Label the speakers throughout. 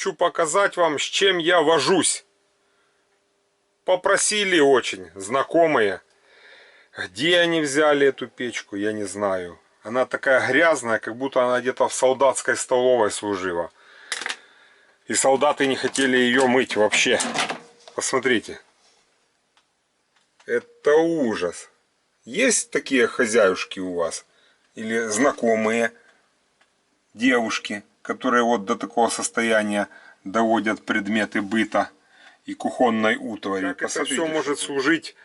Speaker 1: Хочу показать вам, с чем я вожусь. Попросили очень знакомые. Где они взяли эту печку, я не знаю. Она такая грязная, как будто она где-то в солдатской столовой служила. И солдаты не хотели ее мыть вообще. Посмотрите. Это ужас. Есть такие хозяюшки у вас? Или знакомые девушки, которые вот до такого состояния доводят предметы быта и кухонной утвари? Как это все может служить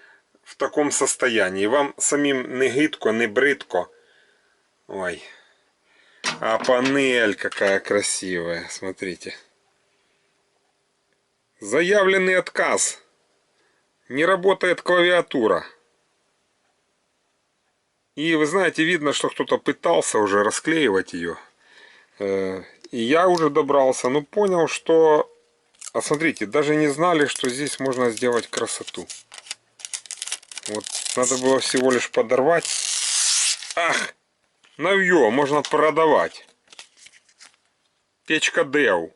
Speaker 1: в таком состоянии? Вам самим не гидко, не бридко? Ой. А панель какая красивая, смотрите. Заявленный отказ. Не работает клавиатура. И вы знаете, видно, что кто-то пытался уже расклеивать ее. И я уже добрался, но понял, что... А смотрите, даже не знали, что здесь можно сделать красоту. Вот надо было всего лишь подорвать. Ах! Навье можно продавать. Печка Dell.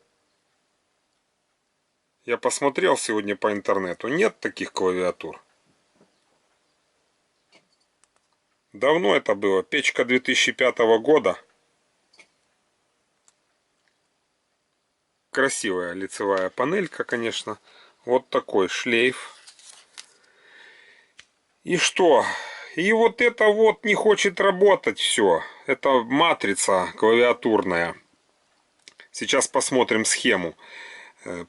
Speaker 1: Я посмотрел сегодня по интернету. Нет таких клавиатур. Давно это было. Печка 2005 года. Красивая лицевая панелька, конечно. Вот такой шлейф. И что? И вот это вот не хочет работать все. Это матрица клавиатурная. Сейчас посмотрим схему.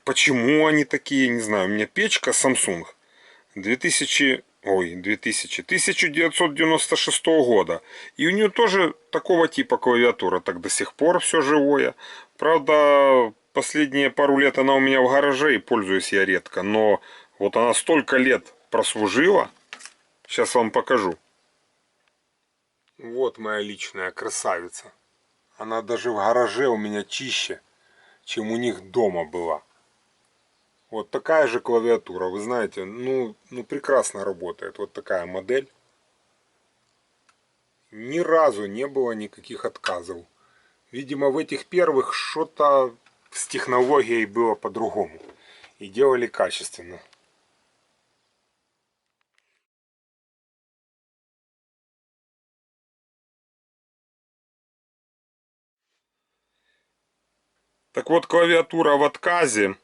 Speaker 1: Почему они такие, не знаю. У меня печка Samsung 1996 года. И у нее тоже такого типа клавиатура. Так до сих пор все живое. Правда, последние пару лет она у меня в гараже и пользуюсь я редко. Но вот она столько лет прослужила. Сейчас вам покажу. Вот моя личная красавица. Она даже в гараже у меня чище, чем у них дома была. Вот такая же клавиатура, вы знаете, ну прекрасно работает. Вот такая модель. Ни разу не было никаких отказов. Видимо, в этих первых что-то с технологией было по-другому. И делали качественно. Так вот, клавиатура в отказе.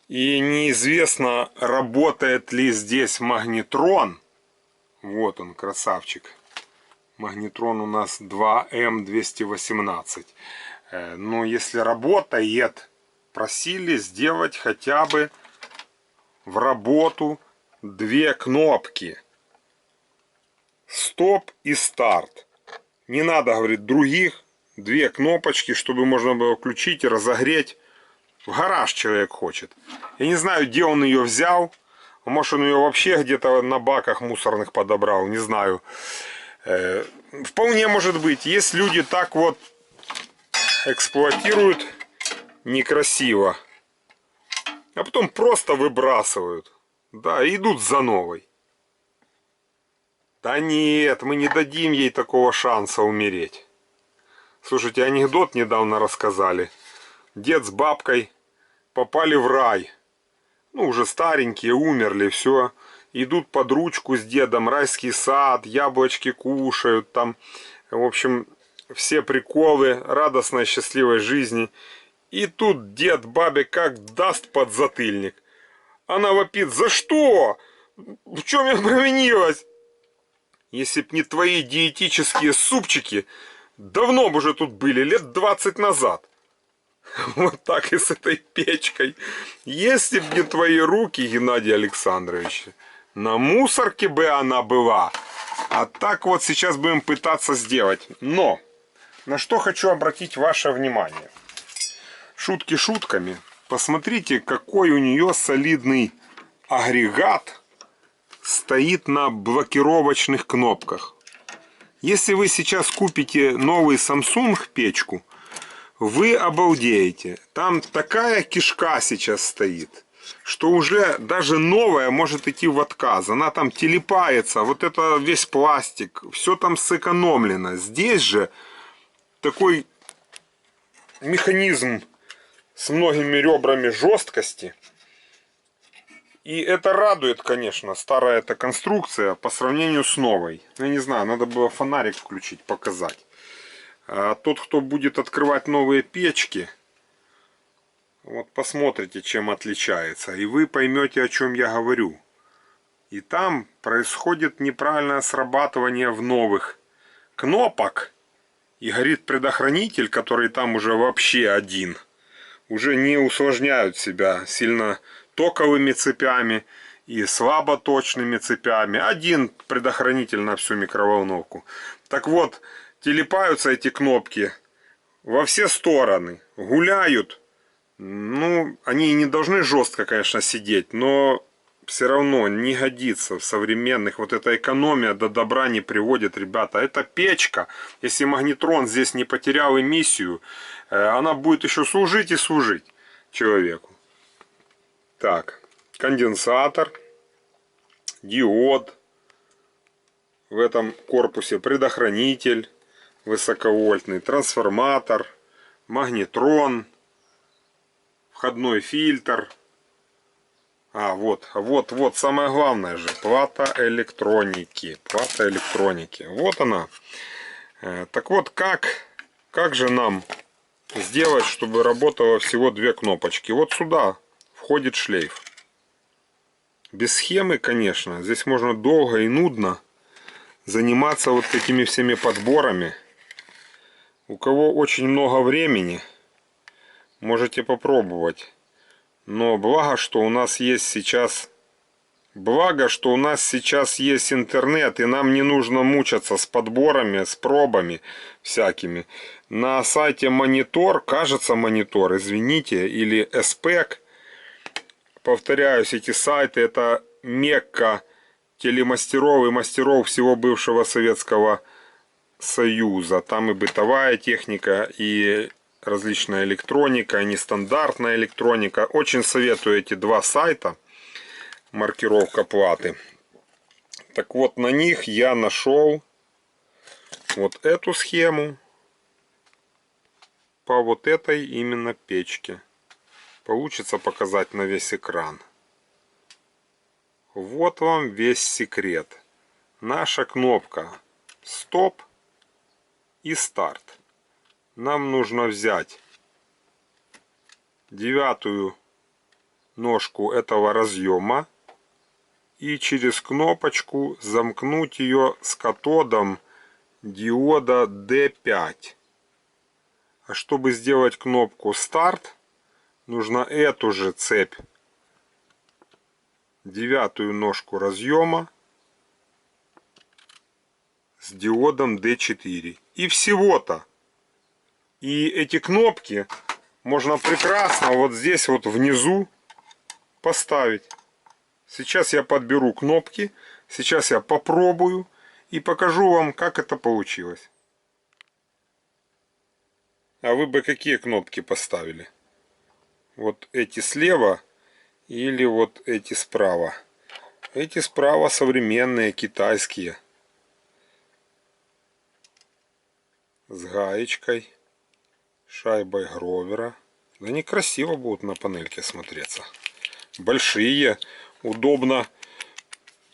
Speaker 1: И неизвестно, работает ли здесь магнетрон. Вот он, красавчик. Магнетрон у нас 2M218. Но если работает, просили сделать хотя бы в работу две кнопки. Стоп и старт. Не надо, говорит, других. Две кнопочки, чтобы можно было включить и разогреть. В гараж человек хочет. Я не знаю, где он ее взял. Может, он ее вообще где-то на баках мусорных подобрал. Не знаю. Вполне может быть. Есть люди так вот эксплуатируют некрасиво. А потом просто выбрасывают. Да, и идут за новой. Да нет, мы не дадим ей такого шанса умереть. Слушайте, анекдот недавно рассказали. Дед с бабкой попали в рай. Ну, уже старенькие, умерли, все. Идут под ручку с дедом, райский сад, яблочки кушают, там, в общем, все приколы радостной, счастливой жизни. И тут дед бабе как даст подзатыльник. Она вопит: за что? В чем я провинилась? Если б не твои диетические супчики, давно бы уже тут были, лет 20 назад. Вот так и с этой печкой. Если б не твои руки, Геннадий Александрович, на мусорке бы она была. А так вот сейчас будем пытаться сделать. Но, на что хочу обратить ваше внимание. Шутки шутками. Посмотрите, какой у нее солидный агрегат стоит на блокировочных кнопках. Если вы сейчас купите новый Samsung печку, вы обалдеете. Там такая кишка сейчас стоит, что уже даже новая может идти в отказ. Она там телепается, вот это весь пластик, все там сэкономлено. Здесь же такой механизм с многими ребрами жесткости. И это радует, конечно, старая эта конструкция по сравнению с новой. Я не знаю, надо было фонарик включить, показать. А тот, кто будет открывать новые печки, вот посмотрите, чем отличается. И вы поймете, о чем я говорю. И там происходит неправильное срабатывание в новых кнопок. И горит предохранитель, который там уже вообще один. Уже не усложняют себя сильно токовыми цепями и слаботочными цепями. Один предохранитель на всю микроволновку. Так вот, телепаются эти кнопки во все стороны. Гуляют. Ну, они не должны жестко, конечно, сидеть, но все равно не годится в современных. Вот эта экономия до добра не приводит, ребята. Это печка. Если магнетрон здесь не потерял эмиссию, она будет еще служить и служить человеку. Так, конденсатор, диод. В этом корпусе предохранитель высоковольтный, трансформатор, магнетрон, входной фильтр. Вот, самое главное же, плата электроники. Плата электроники. Вот она. Так вот, как же нам сделать, чтобы работало всего две кнопочки? Вот сюда входит шлейф. Без схемы, конечно, здесь можно долго и нудно заниматься вот такими всеми подборами. У кого очень много времени, можете попробовать. Но благо, что у нас есть сейчас есть интернет, и нам не нужно мучаться с подборами, с пробами всякими. На сайте Монитор, кажется Монитор, извините, или СПЭК, повторяюсь, эти сайты — это Мекка телемастеров и мастеров всего бывшего Советского Союза. Там и бытовая техника, и различная электроника, и нестандартная электроника. Очень советую эти два сайта. Маркировка платы. Так вот, на них я нашел вот эту схему по вот этой именно печке. Получится показать на весь экран. Вот вам весь секрет. Наша кнопка стоп и старт. Нам нужно взять 9-ю ножку этого разъема и через кнопочку замкнуть ее с катодом диода D5. А чтобы сделать кнопку старт, нужно эту же цепь, 9-ю ножку разъема с диодом D4. И всего-то. И эти кнопки можно прекрасно вот здесь вот внизу поставить. Сейчас я подберу кнопки, сейчас я попробую и покажу вам, как это получилось. А вы бы какие кнопки поставили? Вот эти слева или вот эти справа? Эти справа современные, китайские. С гаечкой, шайбой Гровера. Да они красиво будут на панельке смотреться. Большие. Удобно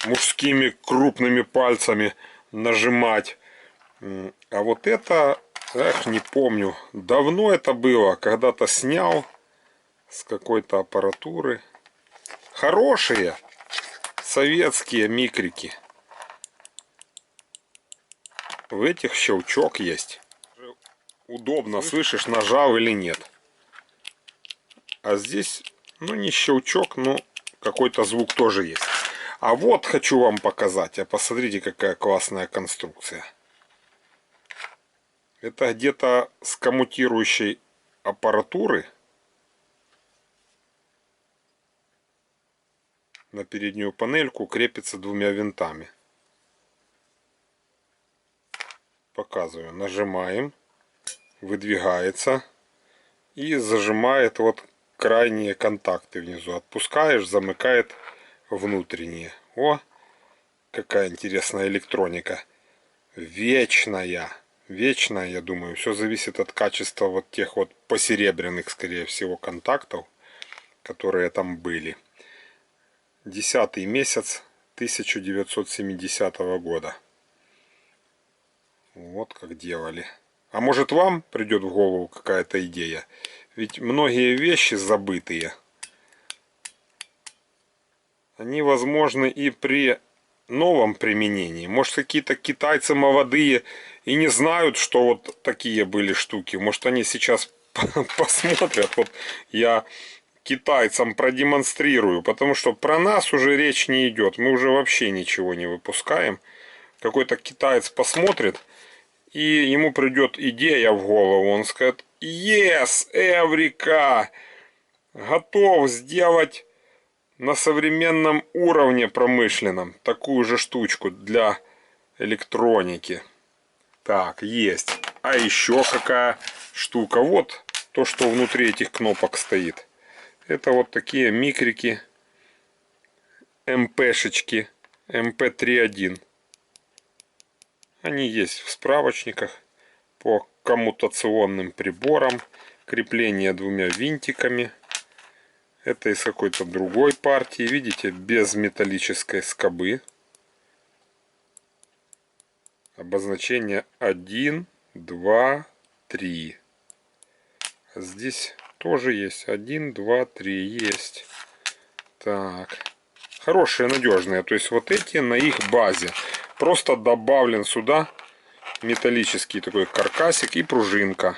Speaker 1: мужскими крупными пальцами нажимать. А вот это, не помню. Давно это было. Когда-то снял с какой-то аппаратуры. Хорошие советские микрики. В этих щелчок есть. Удобно, слышишь, нажал или нет. А здесь, ну, не щелчок, но какой-то звук тоже есть. А вот хочу вам показать. А посмотрите, какая классная конструкция. Это где-то с коммутирующей аппаратуры на переднюю панельку крепится двумя винтами. Показываю. Нажимаем. Выдвигается. И зажимает вот крайние контакты внизу. Отпускаешь, замыкает внутренние. О, какая интересная электроника. Вечная. вечная, я думаю. Все зависит от качества вот тех вот посеребряных, скорее всего, контактов, которые там были. 10-й месяц 1970 года. Вот как делали. А может, вам придет в голову какая-то идея? Ведь многие вещи забытые, они возможны и при новом применении. Может, какие-то китайцы молодые и не знают, что вот такие были штуки. Может, они сейчас посмотрят. Вот я китайцам продемонстрирую, потому что про нас уже речь не идет. Мы уже вообще ничего не выпускаем. Какой-то китаец посмотрит, и ему придет идея в голову. Он скажет: yes, Эврика, готов сделать на современном уровне промышленном такую же штучку для электроники. Так, есть. А еще какая штука? Вот то, что внутри этих кнопок стоит. Это вот такие микрики, МПшечки, МП3.1. Они есть в справочниках по коммутационным приборам. Крепление двумя винтиками. Это из какой-то другой партии. Видите, без металлической скобы. Обозначение 1, 2, 3. Здесь тоже есть 1, 2, 3. Есть. Так. Хорошие, надежные. То есть вот эти на их базе. Просто добавлен сюда металлический такой каркасик и пружинка.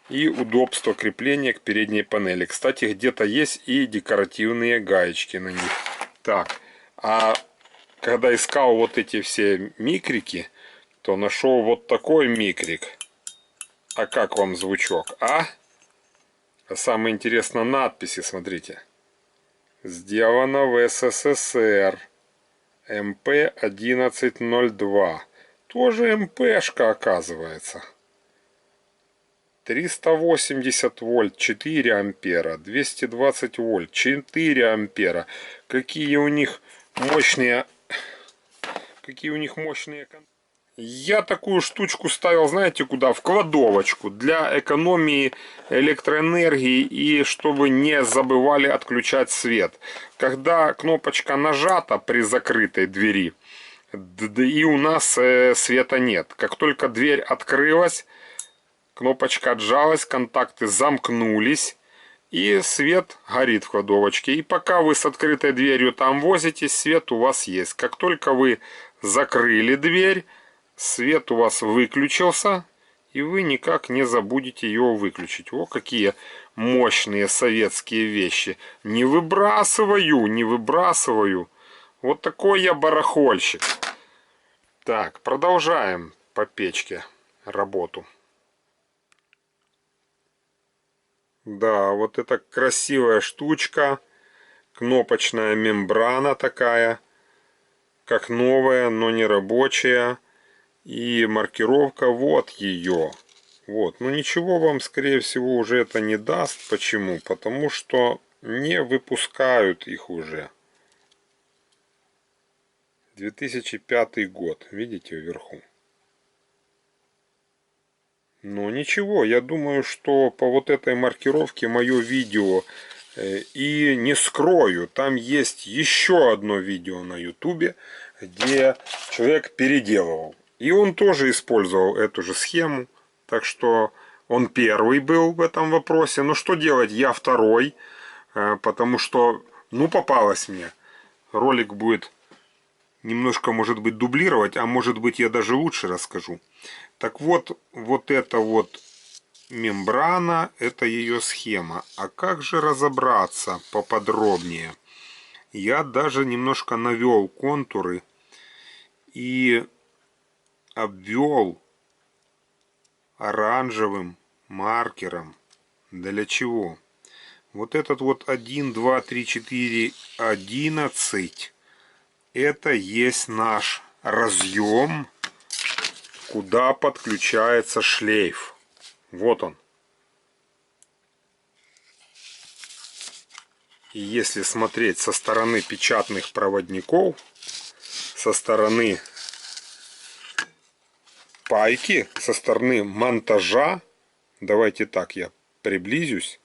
Speaker 1: И удобство крепления к передней панели. Кстати, где-то есть и декоративные гаечки на них. Так. А когда искал вот эти все микрики, то нашел вот такой микрик. А как вам звучок? А самое интересное, надписи, смотрите. Сделано в СССР. МП-1102. Тоже МПшка, оказывается. 380 вольт 4 ампера. 220 вольт 4 ампера. Какие у них мощные... Я такую штучку ставил, знаете, куда? В кладовочку. Для экономии электроэнергии и чтобы не забывали отключать свет. Когда кнопочка нажата при закрытой двери, и у нас света нет. Как только дверь открылась, кнопочка отжалась, контакты замкнулись, и свет горит в кладовочке. И пока вы с открытой дверью там возитесь, свет у вас есть. Как только вы закрыли дверь, свет у вас выключился, и вы никак не забудете его выключить. Вот какие мощные советские вещи. Не выбрасываю, не выбрасываю. Вот такой я барахольщик. Так, продолжаем по печке работу. Да, вот эта красивая штучка. Кнопочная мембрана такая. Как новая, но не рабочая. И маркировка вот ее. Вот. Но ничего вам, скорее всего, уже это не даст. Почему? Потому что не выпускают их уже. 2005 год. Видите вверху? Но ничего, я думаю, что по вот этой маркировке мое видео и не скрою. Там есть еще одно видео на ютубе, где человек переделывал. И он тоже использовал эту же схему. Так что он первый был в этом вопросе. Но что делать? Я второй. Потому что, ну, попалось мне. Ролик будет немножко, может быть, дублировать. А может быть, я даже лучше расскажу. Так вот, вот эта вот мембрана, это ее схема. А как же разобраться поподробнее? Я даже немножко навел контуры и обвел оранжевым маркером. Для чего? Вот этот вот 1, 2, 3, 4, 11. Это есть наш разъем, куда подключается шлейф. Вот он. И если смотреть со стороны печатных проводников, со стороны пайки, со стороны монтажа. Давайте так, я приблизюсь.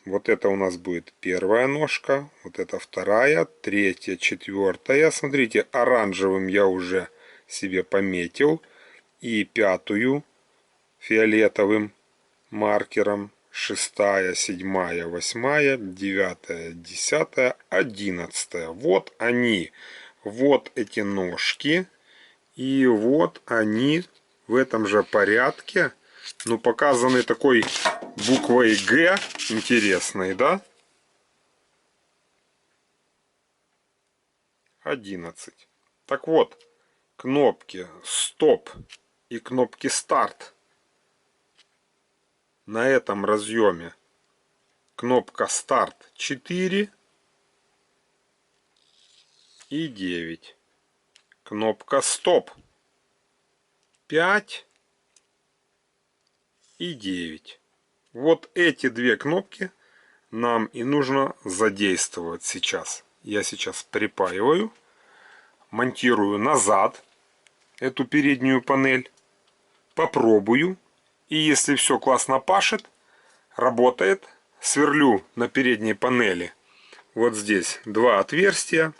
Speaker 1: Вот это у нас будет первая ножка, вот это вторая, третья, четвертая. Смотрите, оранжевым я уже себе пометил. И пятую фиолетовым маркером. Шестая, седьмая, восьмая, девятая, десятая, одиннадцатая. Вот они. Вот эти ножки. И вот они в этом же порядке. Ну, показаны такой буквой Г. Интересной, да? 11. Так вот, кнопки стоп и кнопки старт на этом разъеме. Кнопка старт 4 и 9. Кнопка стоп 5 и 9. Вот эти две кнопки нам и нужно задействовать сейчас. Я сейчас припаиваю, монтирую назад эту переднюю панель, попробую, и если все классно пашет, работает, сверлю на передней панели вот здесь два отверстия,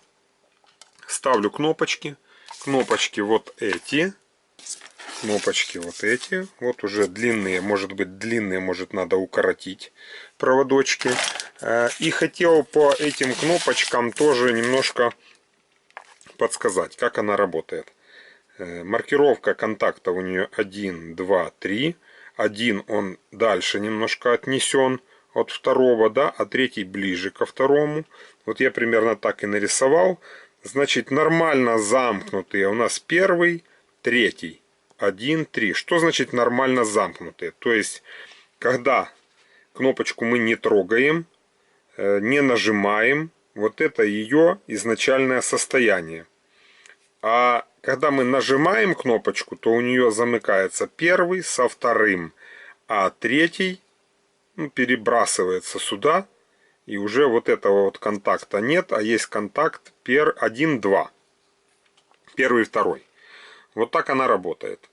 Speaker 1: ставлю кнопочки, кнопочки вот эти, кнопочки вот эти, вот уже длинные, может надо укоротить проводочки. И хотел по этим кнопочкам тоже немножко подсказать, как она работает. Маркировка контакта у нее 1, 2, 3. Один он дальше немножко отнесен от второго, да, а третий ближе ко второму. Вот я примерно так и нарисовал. Значит, нормально замкнутые у нас первый, третий. 1, 3. Что значит нормально замкнутые? То есть, когда кнопочку мы не трогаем, не нажимаем, вот это ее изначальное состояние. А когда мы нажимаем кнопочку, то у нее замыкается первый со вторым, а третий перебрасывается сюда, и уже вот этого вот контакта нет, а есть контакт 1, 2. Первый, второй. Вот так она работает.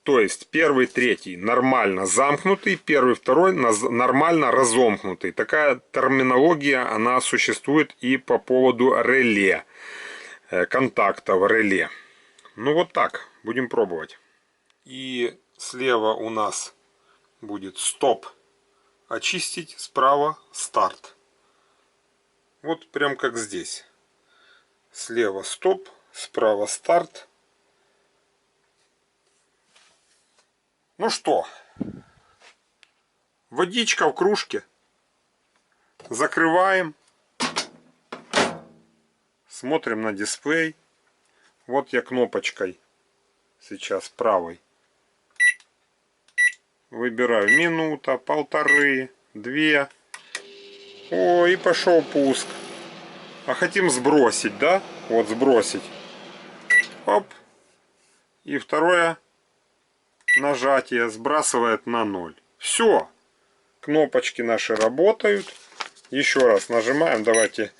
Speaker 1: То есть первый, третий нормально замкнутый, первый, второй нормально разомкнутый. Такая терминология, она существует и по поводу реле, контакта в реле. Ну вот так, будем пробовать. И слева у нас будет стоп, очистить, справа старт. Вот прям как здесь. Слева стоп, справа старт. Ну что, водичка в кружке. Закрываем. Смотрим на дисплей. Вот я кнопочкой сейчас правой выбираю минута, полторы, 2. О, и пошел пуск. А хотим сбросить, да? Вот сбросить. Оп. И второе нажатие сбрасывает на 0. Все. Кнопочки наши работают. Еще раз нажимаем. Давайте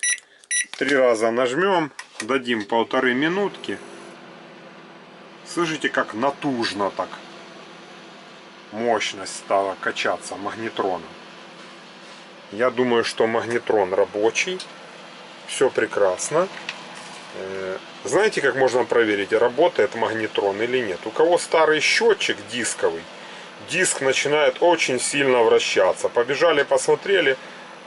Speaker 1: 3 раза нажмем. Дадим 1,5 минутки. Слышите, как натужно так мощность стала качаться магнетроном. Я думаю, что магнетрон рабочий. Все прекрасно. Знаете, как можно проверить, работает магнетрон или нет? У кого старый счетчик дисковый, диск начинает очень сильно вращаться. Побежали, посмотрели,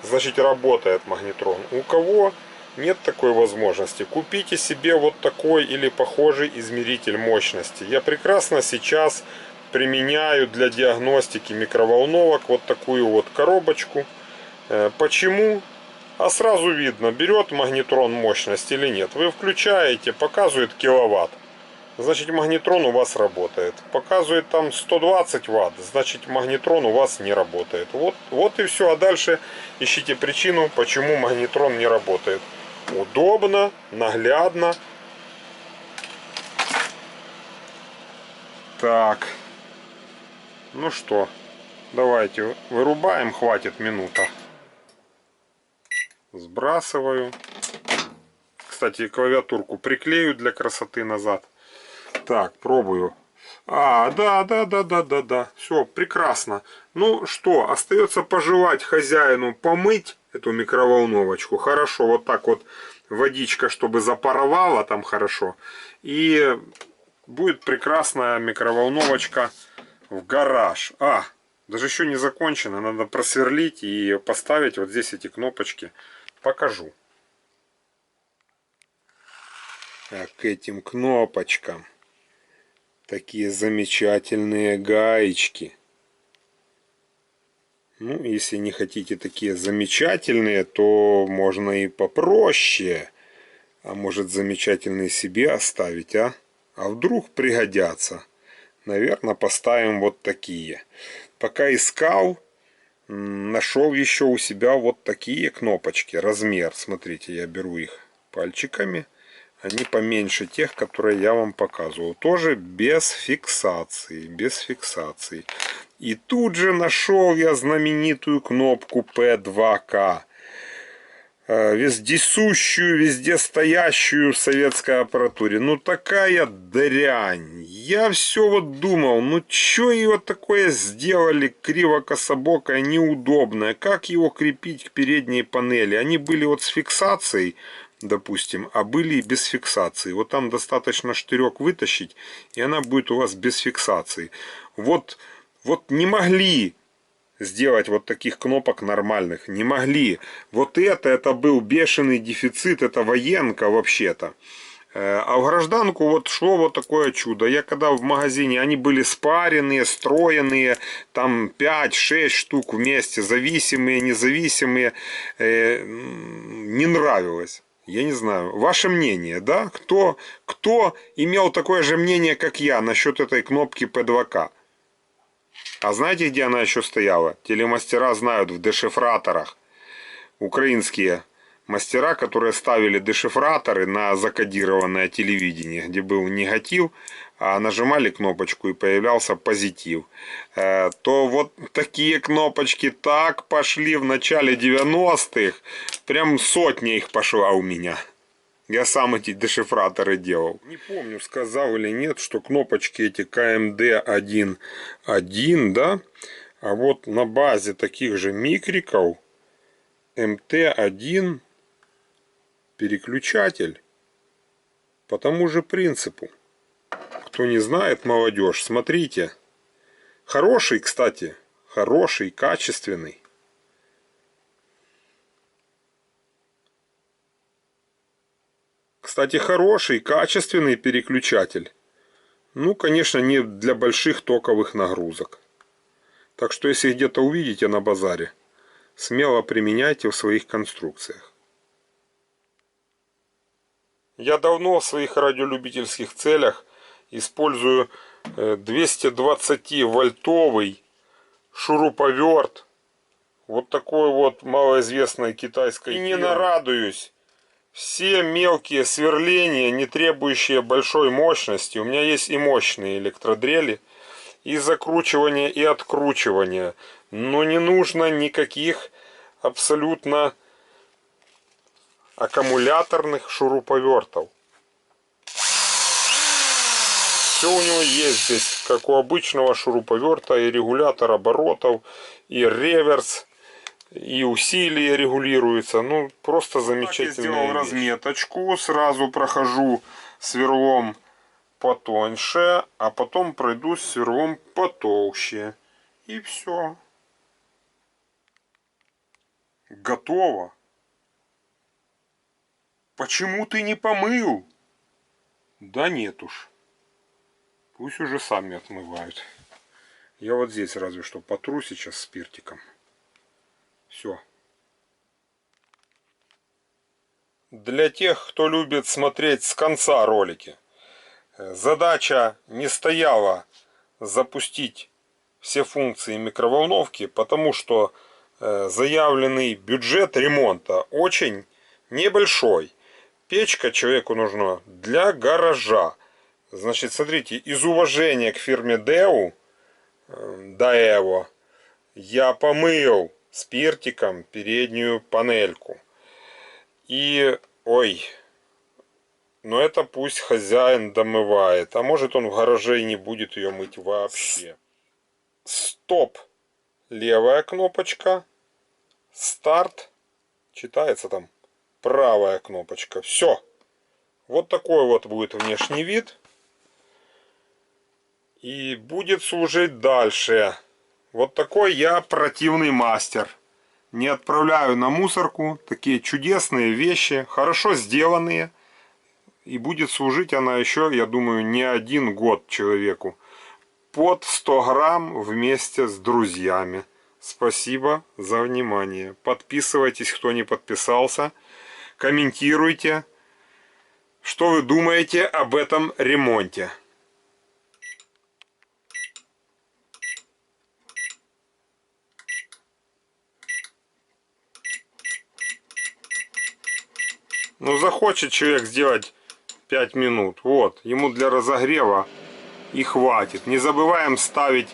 Speaker 1: значит работает магнетрон. У кого нет такой возможности, купите себе вот такой или похожий измеритель мощности. Я прекрасно сейчас применяю для диагностики микроволновок вот такую вот коробочку. Почему? А сразу видно, берет магнетрон мощность или нет. Вы включаете, показывает киловатт, значит магнетрон у вас работает. Показывает там 120 ватт, значит магнетрон у вас не работает. Вот и все. А дальше ищите причину, почему магнетрон не работает. Удобно, наглядно. Так. Ну что, давайте вырубаем, хватит минута. Сбрасываю. Кстати, клавиатурку приклею для красоты назад. Так, пробую. Да. Все, прекрасно. Ну что, остается пожелать хозяину помыть эту микроволновочку. Хорошо, вот так вот водичка, чтобы запаровала там хорошо. И будет прекрасная микроволновочка в гараж. Даже еще не закончено. Надо просверлить и поставить вот здесь эти кнопочки. Покажу. А к этим кнопочкам такие замечательные гаечки. Ну, если не хотите такие замечательные, то можно и попроще. А может, замечательные себе оставить, а? А вдруг пригодятся? Наверное, поставим вот такие. Пока искал, нашел еще у себя вот такие кнопочки. Размер, смотрите, я беру их пальчиками. Они поменьше тех, которые я вам показывал. Тоже без фиксации. Без фиксации. И тут же нашел я знаменитую кнопку P2K. Вездесущую, везде стоящую в советской аппаратуре. Ну такая дрянь. Я все вот думал, ну что его такое сделали криво-кособокое, неудобное. Как его крепить к передней панели? Они были вот с фиксацией, допустим, а были и без фиксации. Вот там достаточно штырек вытащить, и она будет у вас без фиксации. Вот не могли сделать вот таких кнопок нормальных. Не могли. Вот это был бешеный дефицит, это военка вообще-то. А в гражданку вот шло вот такое чудо. Я когда в магазине, они были спаренные, стройные, там 5-6 штук вместе, зависимые, независимые. Не нравилось. Я не знаю. Ваше мнение, да? Кто имел такое же мнение, как я, насчет этой кнопки P2K? А знаете, где она еще стояла? Телемастера знают, в дешифраторах. Украинские мастера, которые ставили дешифраторы на закодированное телевидение, где был негатив, а нажимали кнопочку и появлялся позитив. То вот такие кнопочки так пошли в начале 90-х. Прям сотня их пошла у меня. Я сам эти дешифраторы делал. Не помню, сказал или нет, что кнопочки эти КМД-1.1, да? А вот на базе таких же микриков МТ-1 переключатель по тому же принципу. Кто не знает, молодежь, смотрите. Хороший, кстати. Хороший, качественный. Кстати, хороший, качественный переключатель. Ну, конечно, не для больших токовых нагрузок. Так что, если где-то увидите на базаре, смело применяйте в своих конструкциях. Я давно в своих радиолюбительских целях использую 220-вольтовый шуруповерт. Вот такой вот малоизвестной китайской фирмы. И не нарадуюсь. Все мелкие сверления, не требующие большой мощности. У меня есть и мощные электродрели. И закручивание, и откручивание. Но не нужно никаких абсолютно аккумуляторных шуруповертов. Все у него есть здесь, как у обычного шуруповерта, и регулятор оборотов, и реверс, и усилие регулируется. Ну, просто замечательно. Я сделал разметочку, сразу прохожу сверлом потоньше, а потом пройдусь сверлом потолще. И все. Готово. Почему ты не помыл? Да нет уж. Пусть уже сами отмывают. Я вот здесь разве что потру сейчас спиртиком. Все. Для тех, кто любит смотреть с конца ролики. Задача не стояла запустить все функции микроволновки, потому что заявленный бюджет ремонта очень небольшой. Печка человеку нужна для гаража. Значит, смотрите, из уважения к фирме Daewoo я помыл спиртиком переднюю панельку. И, Но это пусть хозяин домывает. А может он в гараже и не будет ее мыть вообще. Стоп. Левая кнопочка. Старт. Читается там. Правая кнопочка. Все. Вот такой вот будет внешний вид. И будет служить дальше. Вот такой я противный мастер. Не отправляю на мусорку. Такие чудесные вещи. Хорошо сделанные. И будет служить она еще, я думаю, не 1 год человеку. Под 100 грамм вместе с друзьями. Спасибо за внимание. Подписывайтесь, кто не подписался. Комментируйте, что вы думаете об этом ремонте. Ну, захочет человек сделать 5 минут. Вот, ему для разогрева и хватит. Не забываем ставить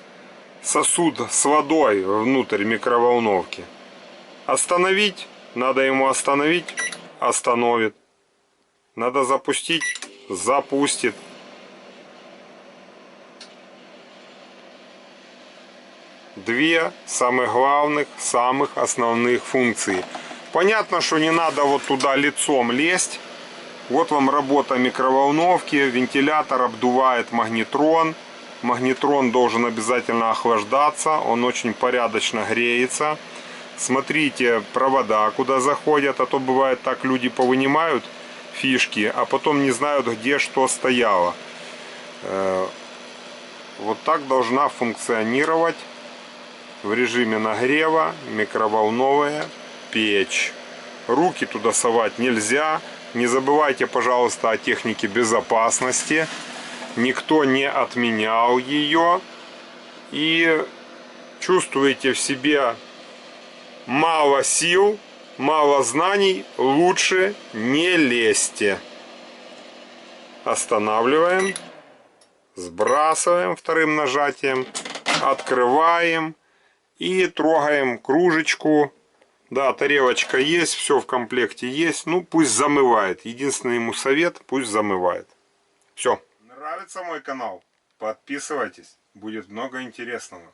Speaker 1: сосуд с водой внутрь микроволновки. Остановить. Надо ему остановить. Остановит. Надо запустить. Запустит. Две самых главных, самых основных функции. Понятно, что не надо вот туда лицом лезть. Вот вам работа микроволновки. Вентилятор обдувает магнетрон. Магнетрон должен обязательно охлаждаться. Он очень порядочно греется. Смотрите провода, куда заходят. А то бывает так, люди повынимают фишки, а потом не знают, где что стояло. Вот так должна функционировать в режиме нагрева микроволновая печь. Руки туда совать нельзя. Не забывайте, пожалуйста, о технике безопасности. Никто не отменял ее. И чувствуете в себе мало сил, мало знаний, лучше не лезьте. Останавливаем. Сбрасываем вторым нажатием. Открываем. И трогаем кружечку. Да, тарелочка есть, все в комплекте есть. Ну, пусть замывает. Единственный ему совет, пусть замывает. Все. Нравится мой канал? Подписывайтесь. Будет много интересного.